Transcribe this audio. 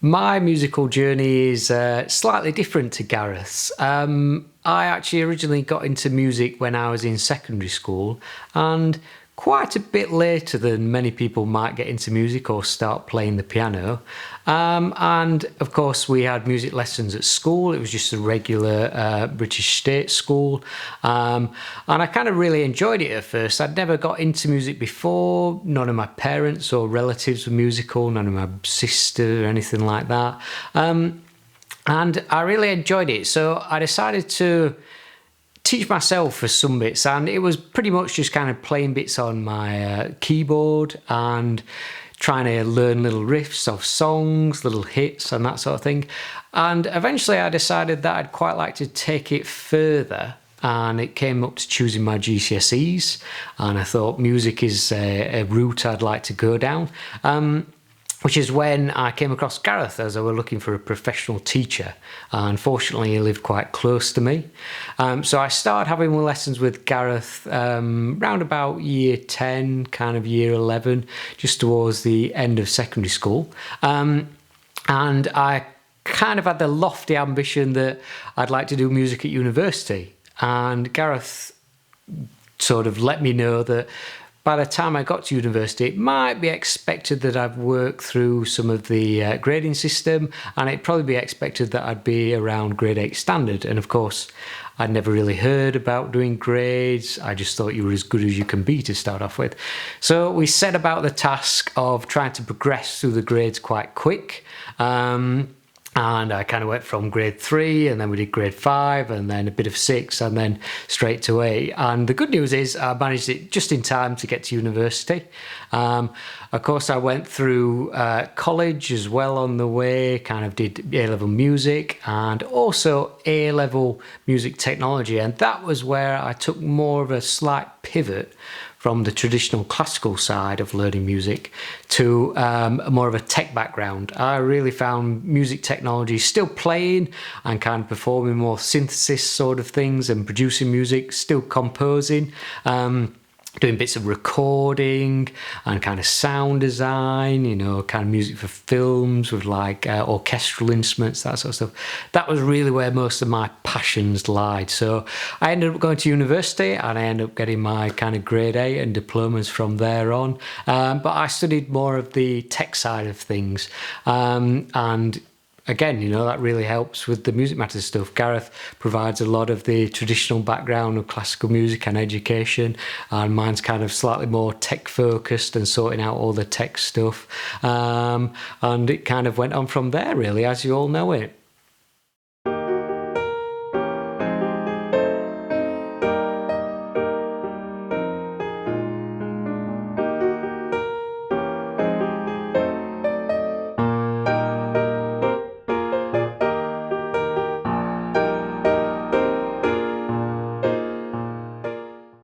My musical journey is slightly different to Gareth's. I actually originally got into music when I was in secondary school, and quite a bit later than many people might get into music or start playing the piano. And of course, we had music lessons at school. It was just a regular British state school. And I kind of really enjoyed it at first. I'd never got into music before. None of my parents or relatives were musical, none of my sister or anything like that. And I really enjoyed it. So I decided to teach myself for some bits, and it was pretty much just kind of playing bits on my keyboard and trying to learn little riffs of songs, little hits and that sort of thing. And eventually I decided that I'd quite like to take it further, and it came up to choosing my GCSEs, and I thought music is a route I'd like to go down. Which is when I came across Gareth, as I were looking for a professional teacher. Unfortunately, he lived quite close to me. So I started having lessons with Gareth round about year 10, kind of year 11, just towards the end of secondary school. And I kind of had the lofty ambition that I'd like to do music at university. And Gareth sort of let me know that by the time I got to university, it might be expected that I've worked through some of the grading system, and it'd probably be expected that I'd be around grade 8 standard. And of course, I'd never really heard about doing grades. I just thought you were as good as you can be to start off with. So we set about the task of trying to progress through the grades quite quick. And I kind of went from grade 3, and then we did grade 5, and then a bit of 6, and then straight to 8. And the good news is I managed it just in time to get to university. Of course, I went through college as well on the way, kind of did A-level music and also A-level music technology. And that was where I took more of a slight pivot from the traditional classical side of learning music to more of a tech background. I really found music technology still playing and kind of performing more synthesis sort of things and producing music, still composing, doing bits of recording and kind of sound design, you know, kind of music for films with like orchestral instruments, that sort of stuff. That was really where most of my passions lied. So I ended up going to university, and I ended up getting my kind of grade 8 and diplomas from there on. But I studied more of the tech side of things. And again, you know, that really helps with the Music Matters stuff. Gareth provides a lot of the traditional background of classical music and education, and mine's kind of slightly more tech focused and sorting out all the tech stuff. And it kind of went on from there, really, as you all know it.